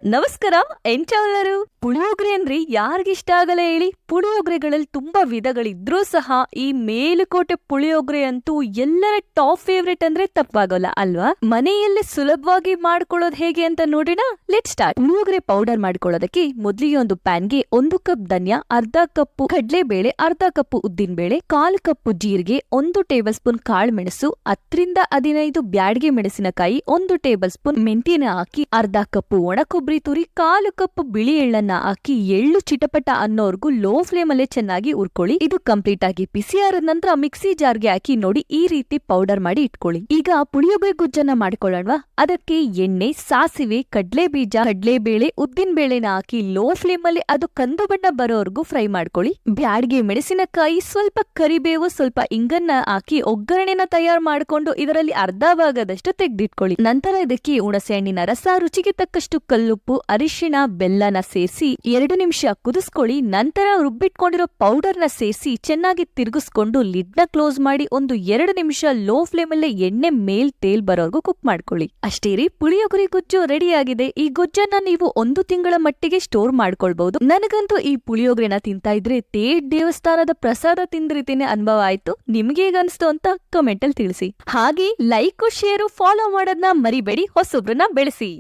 ನಮಸ್ಕಾರ ಎಂಟೆಲ್ಲರೂ. ಪುಳಿಯೋಗರೆ ಅಂದ್ರೆ ಯಾರಿಗಿಷ್ಟ ಆಗಲ್ಲ ಹೇಳಿ. ಪುಳಿಯೋಗರೆಗಳಲ್ಲಿ ತುಂಬಾ ವಿಧಗಳಿದ್ರೂ ಸಹ ಈ ಮೇಲುಕೋಟೆ ಪುಳಿಯೋಗರೆ ಅಂತೂ ಎಲ್ಲರ ಟಾಪ್ ಫೇವ್ರೆಟ್ ಅಂದ್ರೆ ತಪ್ಪಾಗಲ್ಲ ಅಲ್ವಾ. ಮನೆಯಲ್ಲಿ ಸುಲಭವಾಗಿ ಮಾಡ್ಕೊಳ್ಳೋದು ಹೇಗೆ ಅಂತ ನೋಡೋಣ. Let start. ಪುಳಿಯೋಗರೆ ಪೌಡರ್ ಮಾಡ್ಕೊಳ್ಳೋದಕ್ಕೆ ಮೊದಲಿಗೆ ಒಂದು ಪ್ಯಾನ್ಗೆ 1 ಕಪ್ ಧನ್ಯ, ಅರ್ಧ ಕಪ್ ಕಡ್ಲೆಬೇಳೆ, ಅರ್ಧ ಕಪ್ ಉದ್ದಿನ ಬೇಳೆ, 1/4 ಕಪ್ ಜೀರಿಗೆ, 1 ಟೇಬಲ್ ಸ್ಪೂನ್ ಕಾಳು ಮೆಣಸು, 10-15 ಬ್ಯಾಡಗೆ ಮೆಣಸಿನಕಾಯಿ, 1 ಟೇಬಲ್ ಸ್ಪೂನ್ ಮೆಂತ್ಯನ ಹಾಕಿ, ಅರ್ಧ ಕಪ್ ಒಣ ಕೊಬ್ಬರಿ ತುರಿ, 1/4 ಕಪ್ ಬಿಳಿ ಎಳ್ಳನ್ನ ಹಾಕಿ ಎಳ್ಳು ಚಿಟಪಟ ಅನ್ನೋರ್ಗು ಲೋ ಫ್ಲೇಮ್ ಅಲ್ಲೇ ಚೆನ್ನಾಗಿ ಹುರ್ಕೊಳ್ಳಿ. ಇದು ಕಂಪ್ಲೀಟ್ ಆಗಿ ಬಿಸಿ ಆದ ನಂತರ ಮಿಕ್ಸಿ ಜಾರ್ಗೆ ಹಾಕಿ ನೋಡಿ ಈ ರೀತಿ ಪೌಡರ್ ಮಾಡಿ ಇಟ್ಕೊಳ್ಳಿ. ಈಗ ಪುಳಿಯೋಗರೆ ಗೊಜ್ಜನ್ನ ಮಾಡ್ಕೊಳ್ಳೋಣವಾ. ಅದಕ್ಕೆ ಎಣ್ಣೆ, ಸಾಸಿವೆ, ಕಡ್ಲೆ ಬೀಜ, ಕಡ್ಲೆಬೇಳೆ, ಉದ್ದಿನ ಬೇಳೆನ ಹಾಕಿ ಲೋ ಫ್ಲೇಮ್ ಅಲ್ಲಿ ಅದು ಕಂದು ಬಣ್ಣ ಬರೋವರೆಗೂ ಫ್ರೈ ಮಾಡ್ಕೊಳ್ಳಿ. ಬ್ಯಾಡ್ಗೆ ಮೆಣಸಿನಕಾಯಿ, ಸ್ವಲ್ಪ ಕರಿಬೇವು, ಸ್ವಲ್ಪ ಇಂಗನ್ನ ಹಾಕಿ ಒಗ್ಗರಣೆನ ತಯಾರು ಮಾಡ್ಕೊಂಡು ಇದರಲ್ಲಿ ಅರ್ಧ ಭಾಗದಷ್ಟು ತೆಗೆದಿಟ್ಕೊಳ್ಳಿ. ನಂತರ ಇದಕ್ಕೆ ಹುಣಸೆ ಹಣ್ಣಿನ ರಸ, ರುಚಿಗೆ ತಕ್ಕಷ್ಟು ಕಲ್ಲುಪ್ಪು, ಅರಿಶಿಣ, ಬೆಲ್ಲನ ಸೇರಿಸಿ 2 ನಿಮಿಷ ಕುದಿಸ್ಕೊಳ್ಳಿ. ನಂತರ ರುಬ್ಬಿಟ್ಕೊಂಡಿರೋ ಪೌಡರ್ ನ ಸೇರಿಸಿ ಚೆನ್ನಾಗಿ ತಿರುಗಿಸ್ಕೊಂಡು ಲಿಡ್ ನ ಕ್ಲೋಸ್ ಮಾಡಿ ಒಂದು 2 ನಿಮಿಷ ಲೋ ಫ್ಲೇಮ್ ಅಲ್ಲೇ ಎಣ್ಣೆ ಮೇಲ್ ತೇಲ್ ಬರೋರ್ಗು ಕುಕ್ ಮಾಡ್ಕೊಳ್ಳಿ. ಅಷ್ಟೇ ರೀ, ಪುಳಿಯೋಗರೆ ಗೊಜ್ಜು ರೆಡಿ ಆಗಿದೆ. ಈ ಗೊಜ್ಜನ್ನ ನೀವು 1 ತಿಂಗಳ ಮಟ್ಟಿಗೆ ಸ್ಟೋರ್ ಮಾಡ್ಕೊಳ್ಬಹುದು. ನನಗಂತೂ ಈ ಪುಳಿಯೋಗರೆನ ತಿಂತಾ ಇದ್ರೆ ದೇವಸ್ಥಾನದ ಪ್ರಸಾದ ತಿಂದ ರೀತಿನೇ ಅನುಭವ ಆಯ್ತು. ನಿಮ್ಗೆ ಹೇಗನ್ಸ್ತು ಅಂತ ಕಮೆಂಟ್ ಅಲ್ಲಿ ತಿಳಿಸಿ. ಹಾಗೆ ಲೈಕ್, ಶೇರು, ಫಾಲೋ ಮಾಡೋದನ್ನ ಮರಿಬೇಡಿ. ಹೊಸೊಬ್ರನ್ನ ಬೆಳೆಸಿ.